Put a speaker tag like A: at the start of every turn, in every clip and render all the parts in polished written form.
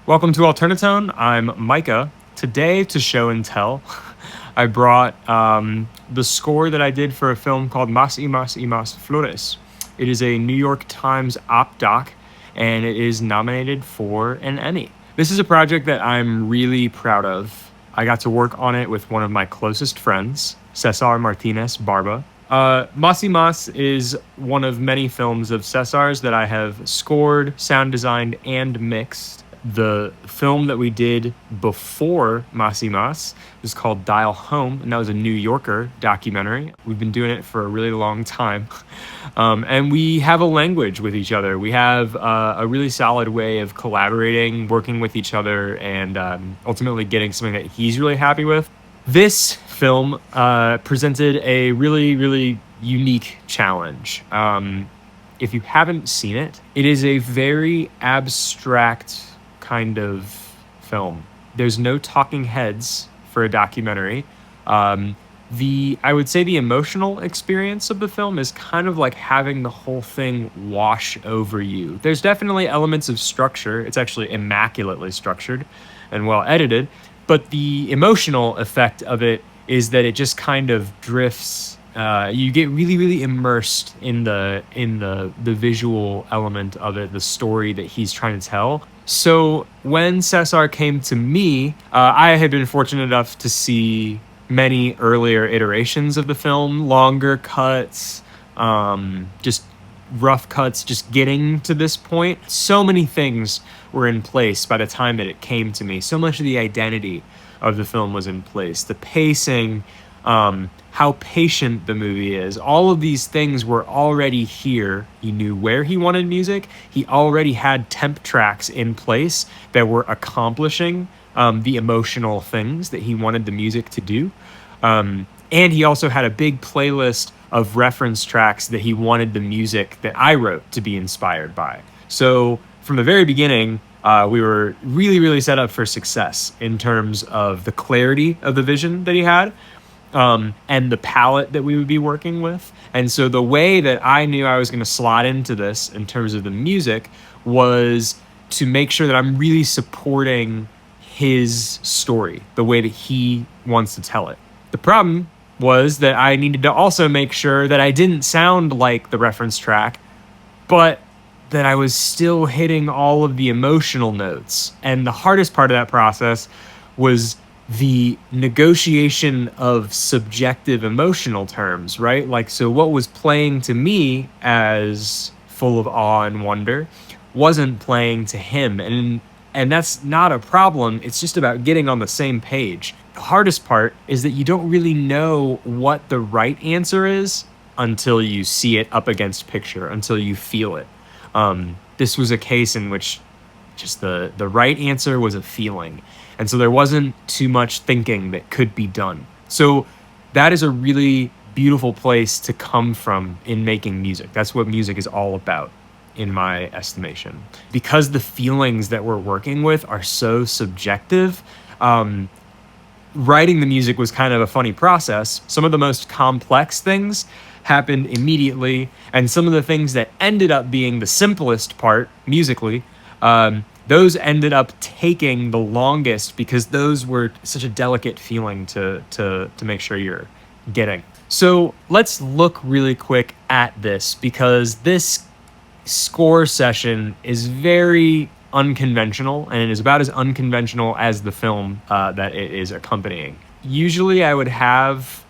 A: Welcome to Alternatone. I'm Micah. Today, to show and tell, I brought the score that I did for a film called Más Flores. It is a New York Times op doc, and it is nominated for an Emmy. This is a project that I'm really proud of. I got to work on it with one of my closest friends, Cesar Martinez Barba. Más is one of many films of Cesar's that I have scored, sound designed, and mixed. The film that we did before Más was called Dial Home, and that was a New Yorker documentary. We've been doing it for a really long time. And we have a language with each other. We have a really solid way of collaborating, working with each other, and ultimately getting something that he's really happy with. This film presented a really, really unique challenge. If you haven't seen it, it is a very abstract kind of film. There's no talking heads for a documentary. I would say the emotional experience of the film is kind of like having the whole thing wash over you. There's definitely elements of structure. It's actually immaculately structured and well edited, but the emotional effect of it is that it just kind of drifts. You get really, really immersed in the visual element of it, the story that he's trying to tell. So when Cesar came to me, I had been fortunate enough to see many earlier iterations of the film, longer cuts, just rough cuts, just getting to this point. So many things were in place by the time that it came to me. So much of the identity of the film was in place. The pacing, how patient the movie is. All of these things were already here. He knew where he wanted music. He already had temp tracks in place that were accomplishing the emotional things that he wanted the music to do. And he also had a big playlist of reference tracks that he wanted the music that I wrote to be inspired by. So from the very beginning, we were really, really set up for success in terms of the clarity of the vision that he had. And the palette that we would be working with. And so the way that I knew I was going to slot into this in terms of the music was to make sure that I'm really supporting his story, the way that he wants to tell it. The problem was that I needed to also make sure that I didn't sound like the reference track, but that I was still hitting all of the emotional notes. And the hardest part of that process was the negotiation of subjective emotional terms, right? Like, so what was playing to me as full of awe and wonder wasn't playing to him. And that's not a problem. It's just about getting on the same page. The hardest part is that you don't really know what the right answer is until you see it up against picture, until you feel it. This was a case in which just the right answer was a feeling. And so there wasn't too much thinking that could be done. So that is a really beautiful place to come from in making music. That's what music is all about, in my estimation. Because the feelings that we're working with are so subjective, writing the music was kind of a funny process. Some of the most complex things happened immediately, and some of the things that ended up being the simplest part musically, those ended up taking the longest because those were such a delicate feeling to make sure you're getting. So let's look really quick at this, because this score session is very unconventional, and it is about as unconventional as the film that it is accompanying. Usually I would have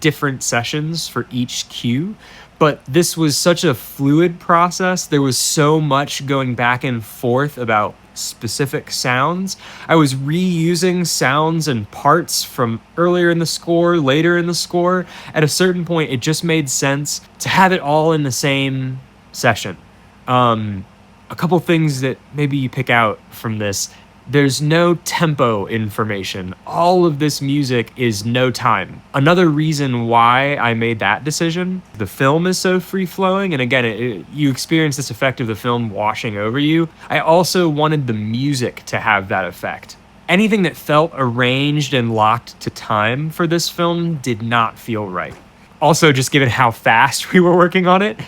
A: different sessions for each cue, but this was such a fluid process. There was so much going back and forth about specific sounds. I was reusing sounds and parts from earlier in the score, later in the score. At a certain point, it just made sense to have it all in the same session. A couple things that maybe you pick out from this. There's no tempo information. All of this music is no time. Another reason why I made that decision, the film is so free-flowing, and again, you experience this effect of the film washing over you. I also wanted the music to have that effect. Anything that felt arranged and locked to time for this film did not feel right. Also, just given how fast we were working on it,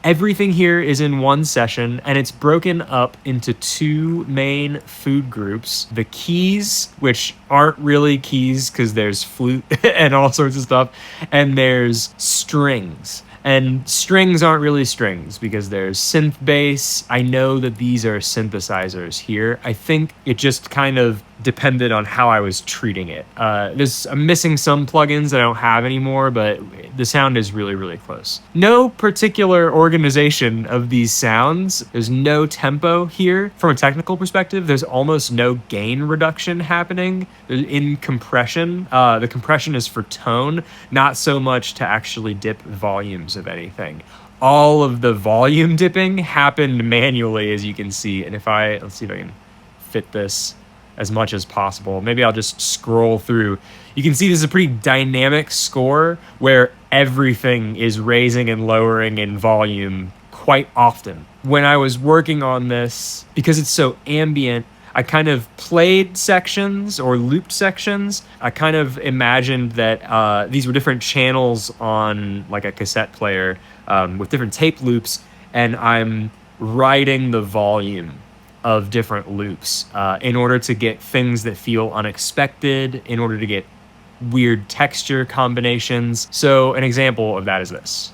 A: Everything here is in one session, and it's broken up into two main food groups. The keys, which aren't really keys because there's flute and all sorts of stuff, and there's strings. And strings aren't really strings because there's synth bass. I know that these are synthesizers here. I think it just kind of depended on how I was treating it. I'm missing some plugins that I don't have anymore, but the sound is really, really close. No particular organization of these sounds. There's no tempo here. From a technical perspective, there's almost no gain reduction happening. In compression, the compression is for tone, not so much to actually dip volumes of anything. All of the volume dipping happened manually, as you can see. And let's see if I can fit this as much as possible. Maybe I'll just scroll through. You can see this is a pretty dynamic score where everything is raising and lowering in volume quite often. When I was working on this, because it's so ambient, I kind of played sections or looped sections. I kind of imagined that these were different channels on like a cassette player with different tape loops, and I'm writing the volume of different loops in order to get things that feel unexpected, in order to get weird texture combinations. So an example of that is this.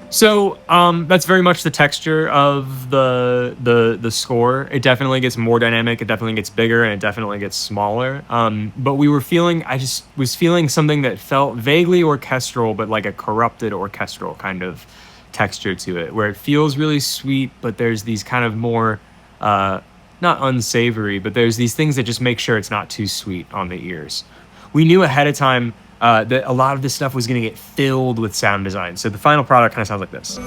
A: So that's very much the texture of the score. It definitely gets more dynamic, it definitely gets bigger, and it definitely gets smaller. But I just was feeling something that felt vaguely orchestral, but like a corrupted orchestral kind of texture to it, where it feels really sweet, but there's these kind of more, not unsavory, but there's these things that just make sure it's not too sweet on the ears. We knew ahead of time that a lot of this stuff was going to get filled with sound design. So the final product kind of sounds like this.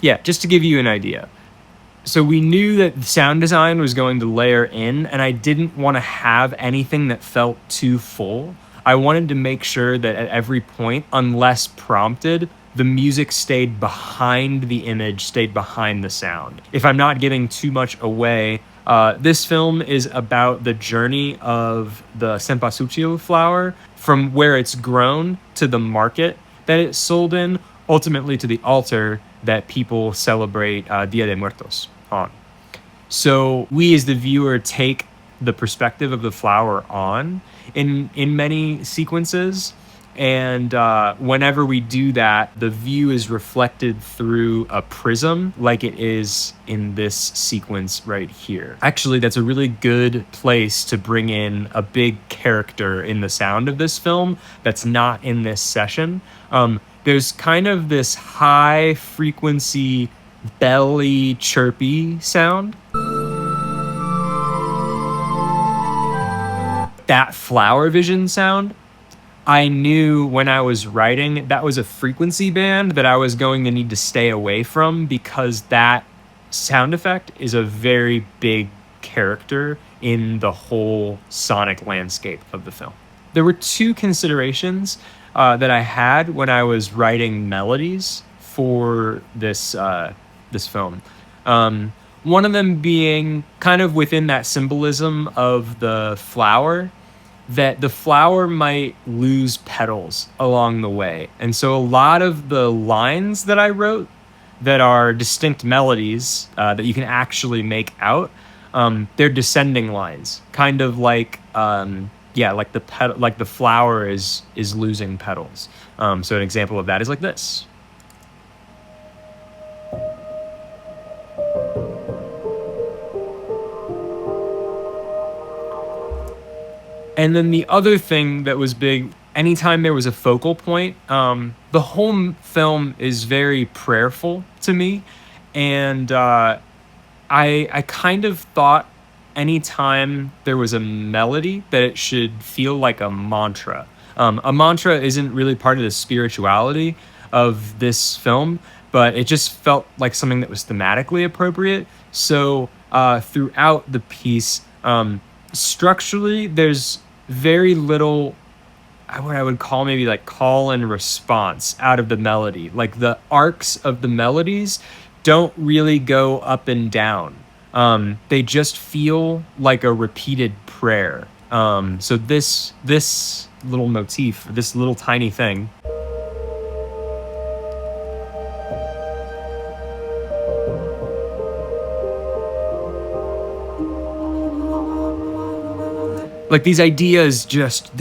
A: Yeah, just to give you an idea. So we knew that sound design was going to layer in, and I didn't want to have anything that felt too full. I wanted to make sure that at every point, unless prompted, the music stayed behind the image, stayed behind the sound. If I'm not giving too much away, this film is about the journey of the cempasúchil flower from where it's grown to the market that it's sold in, ultimately to the altar that people celebrate Dia de Muertos on. So we as the viewer take the perspective of the flower on in many sequences, and whenever we do that, the view is reflected through a prism like it is in this sequence right here. Actually, that's a really good place to bring in a big character in the sound of this film that's not in this session. There's kind of this high frequency belly chirpy sound. That flower vision sound, I knew when I was writing that was a frequency band that I was going to need to stay away from, because that sound effect is a very big character in the whole sonic landscape of the film. There were two considerations that I had when I was writing melodies for this film. One of them being kind of within that symbolism of the flower, that the flower might lose petals along the way. And so a lot of the lines that I wrote that are distinct melodies that you can actually make out, they're descending lines, kind of like like the flower is losing petals. So an example of that is like this. And then the other thing that was big, anytime there was a focal point, the whole film is very prayerful to me. And I kind of thought anytime there was a melody that it should feel like a mantra. A mantra isn't really part of the spirituality of this film, but it just felt like something that was thematically appropriate. So throughout the piece, structurally, there's very little what I would call maybe like call and response out of the melody. Like the arcs of the melodies don't really go up and down. They just feel like a repeated prayer. So this little motif, this little tiny thing, like these ideas just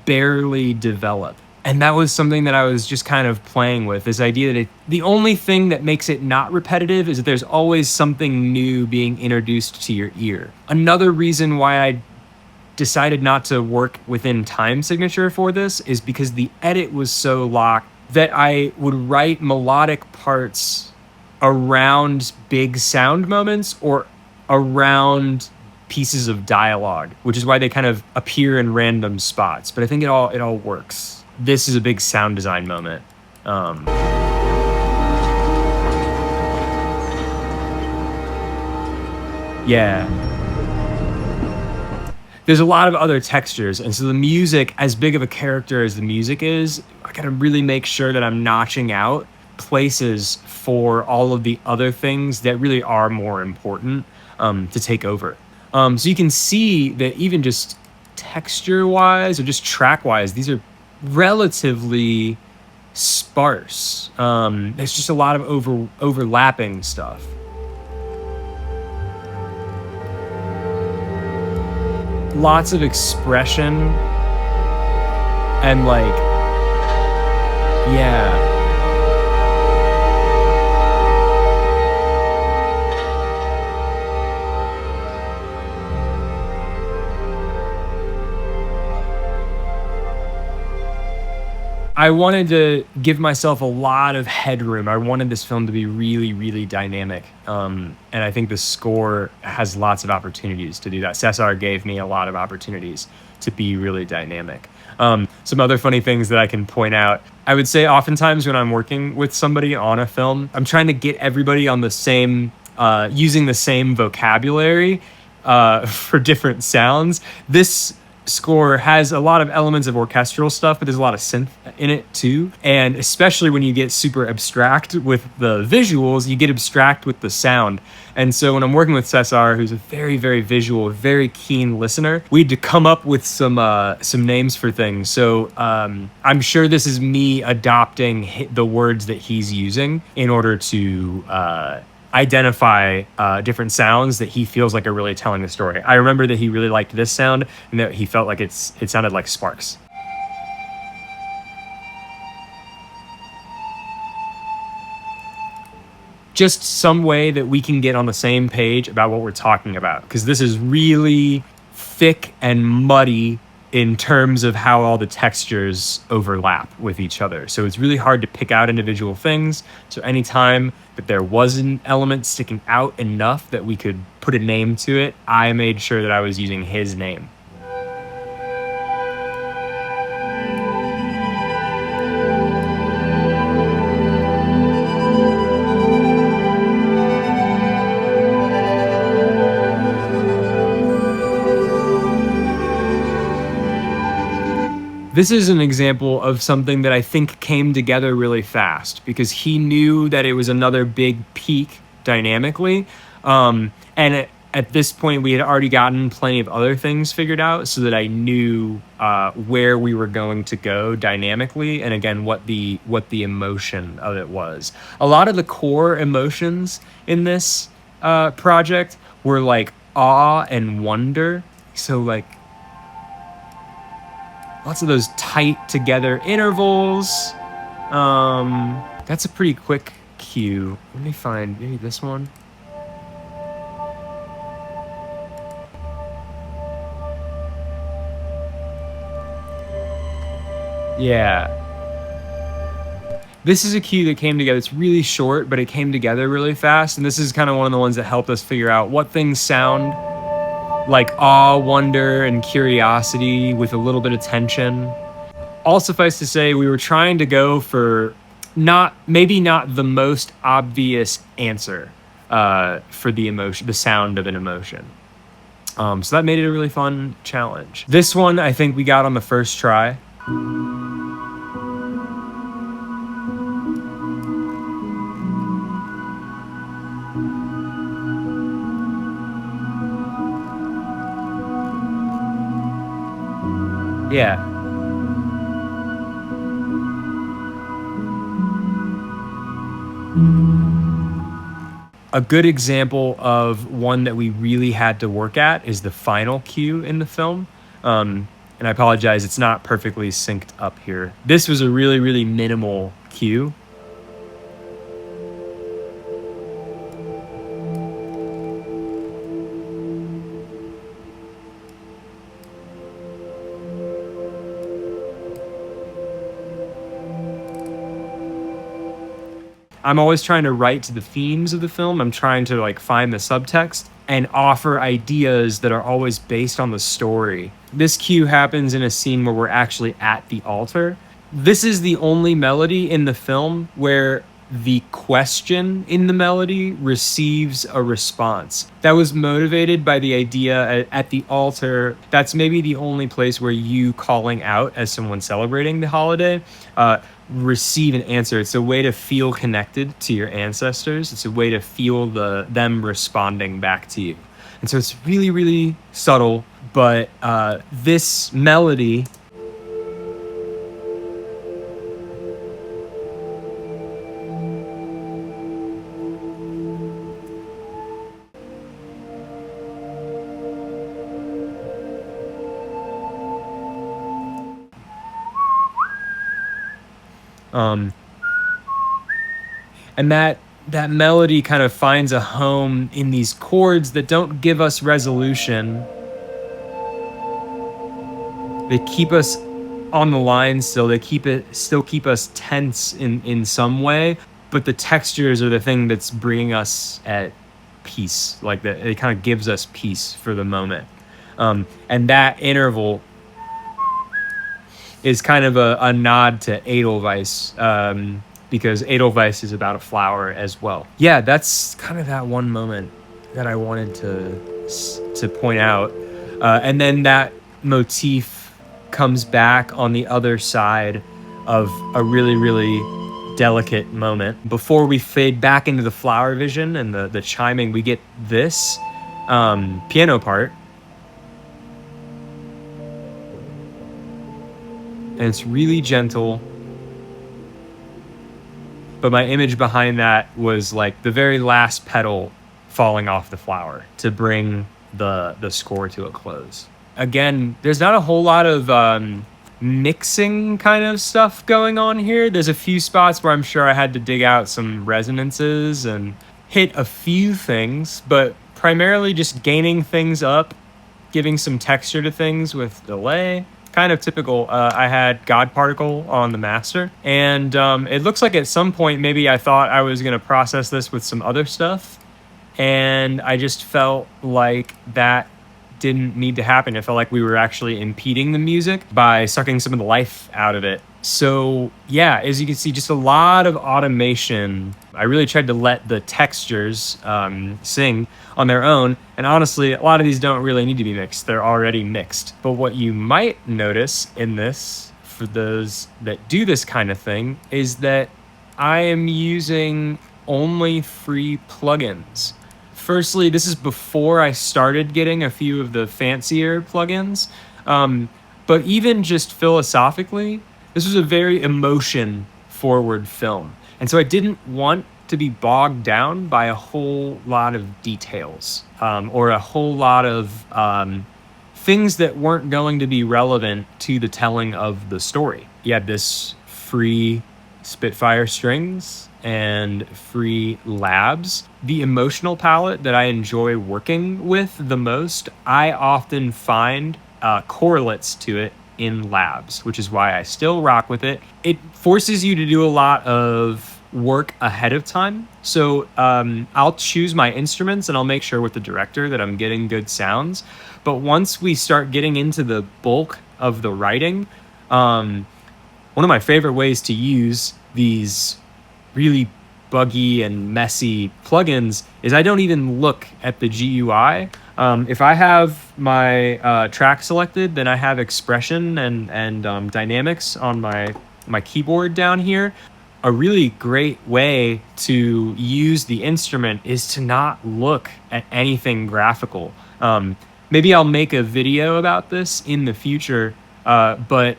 A: barely develop. And that was something that I was just kind of playing with, this idea that the only thing that makes it not repetitive is that there's always something new being introduced to your ear. Another reason why I decided not to work within time signature for this is because the edit was so locked that I would write melodic parts around big sound moments or around pieces of dialogue, which is why they kind of appear in random spots. But I think it all works. This is a big sound design moment. Yeah. There's a lot of other textures, and so the music, as big of a character as the music is, I gotta really make sure that I'm notching out places for all of the other things that really are more important to take over. So you can see that even just texture-wise or just track-wise, these are relatively sparse. There's just a lot of overlapping stuff. Lots of expression and like, yeah. I wanted to give myself a lot of headroom. I wanted this film to be really, really dynamic. And I think the score has lots of opportunities to do that. Cesar gave me a lot of opportunities to be really dynamic. Some other funny things that I can point out. I would say oftentimes when I'm working with somebody on a film, I'm trying to get everybody on the same, using the same vocabulary for different sounds. This score has a lot of elements of orchestral stuff, but there's a lot of synth in it too. And especially when you get super abstract with the visuals, you get abstract with the sound. And so when I'm working with Cesar, who's a very, very visual, very keen listener, we had to come up with some names for things. So I'm sure this is me adopting the words that he's using in order to identify different sounds that he feels like are really telling the story. I remember that he really liked this sound and that he felt like it sounded like sparks. Just some way that we can get on the same page about what we're talking about, because this is really thick and muddy in terms of how all the textures overlap with each other. So it's really hard to pick out individual things. So anytime that there was an element sticking out enough that we could put a name to it, I made sure that I was using his name. This is an example of something that I think came together really fast because he knew that it was another big peak dynamically. At this point, we had already gotten plenty of other things figured out so that I knew where we were going to go dynamically, and again, what the emotion of it was. A lot of the core emotions in this project were like awe and wonder. So like, lots of those tight together intervals. That's a pretty quick cue. Let me find maybe this one. Yeah. This is a cue that came together. It's really short, but it came together really fast. And this is kind of one of the ones that helped us figure out what things sound like awe, wonder, and curiosity with a little bit of tension. All suffice to say, we were trying to go for maybe not the most obvious answer for the emotion, the sound of an emotion. So that made it a really fun challenge. This one, I think we got on the first try. Yeah. A good example of one that we really had to work at is the final cue in the film. And I apologize, it's not perfectly synced up here. This was a really, really minimal cue. I'm always trying to write to the themes of the film. I'm trying to like find the subtext and offer ideas that are always based on the story. This cue happens in a scene where we're actually at the altar. This is the only melody in the film where the question in the melody receives a response. That was motivated by the idea at the altar. That's maybe the only place where you calling out as someone celebrating the holiday receive an answer. It's a way to feel connected to your ancestors. It's a way to feel them responding back to you. And so it's really, really subtle, but this melody and that melody kind of finds a home in these chords that don't give us resolution. They keep us on the line still. They still keep us tense in some way, but the textures are the thing that's bringing us at peace. Like that, it kind of gives us peace for the moment. And that interval is kind of a nod to Edelweiss, because Edelweiss is about a flower as well. Yeah, that's kind of that one moment that I wanted to point out. And then that motif comes back on the other side of a really, really delicate moment. Before we fade back into the flower vision and the chiming, we get this piano part. And it's really gentle. But my image behind that was like the very last petal falling off the flower to bring the score to a close. Again, there's not a whole lot of mixing kind of stuff going on here. There's a few spots where I'm sure I had to dig out some resonances and hit a few things, but primarily just gaining things up, giving some texture to things with delay. Kind of typical. I had God Particle on the master, and it looks like at some point maybe I thought I was going to process this with some other stuff, and I just felt like that didn't need to happen. It felt like we were actually impeding the music by sucking some of the life out of it. So yeah, as you can see, just a lot of automation. I really tried to let the textures sing on their own. And honestly, a lot of these don't really need to be mixed. They're already mixed. But what you might notice in this, for those that do this kind of thing, is that I am using only free plugins. Firstly, this is before I started getting a few of the fancier plugins. But even just philosophically, this was a very emotion-forward film. And so I didn't want to be bogged down by a whole lot of details or a whole lot of things that weren't going to be relevant to the telling of the story. You had this free Spitfire strings and free labs. The emotional palette that I enjoy working with the most, I often find correlates to it in labs, which is why I still rock with it. It forces you to do a lot of work ahead of time. So I'll choose my instruments and I'll make sure with the director that I'm getting good sounds. But once we start getting into the bulk of the writing, One of my favorite ways to use these really buggy and messy plugins is I don't even look at the GUI. If I have my track selected, then I have expression and dynamics on my keyboard down here. A really great way to use the instrument is to not look at anything graphical. Maybe I'll make a video about this in the future, but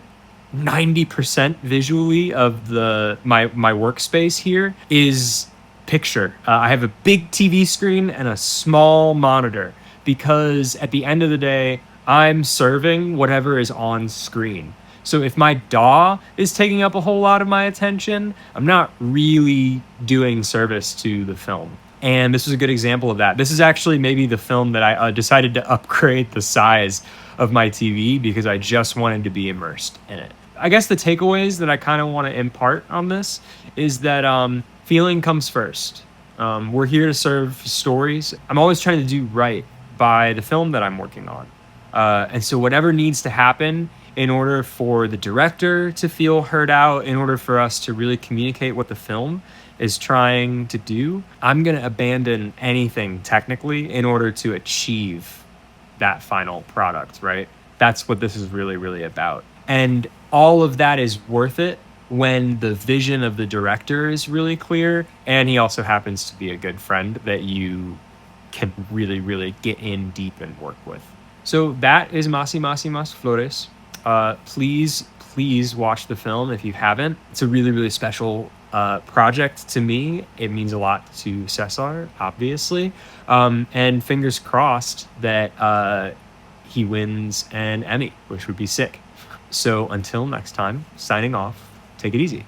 A: 90% visually of my workspace here is picture. I have a big TV screen and a small monitor because at the end of the day, I'm serving whatever is on screen. So if my DAW is taking up a whole lot of my attention, I'm not really doing service to the film. And this was a good example of that. This is actually maybe the film that I decided to upgrade the size of my TV because I just wanted to be immersed in it. I guess the takeaways that I kind of want to impart on this is that feeling comes first. We're here to serve stories. I'm always trying to do right by the film that I'm working on. And so whatever needs to happen in order for the director to feel heard out, in order for us to really communicate what the film is trying to do, I'm going to abandon anything technically in order to achieve that final product, right? That's what this is really, really about. And all of that is worth it when the vision of the director is really clear, and he also happens to be a good friend that you can really, really get in deep and work with. So that is Mas Flores. Please watch the film if you haven't. It's a really, really special project to me. It means a lot to Cesar, obviously. And fingers crossed that he wins an Emmy, which would be sick. So until next time, signing off. Take it easy.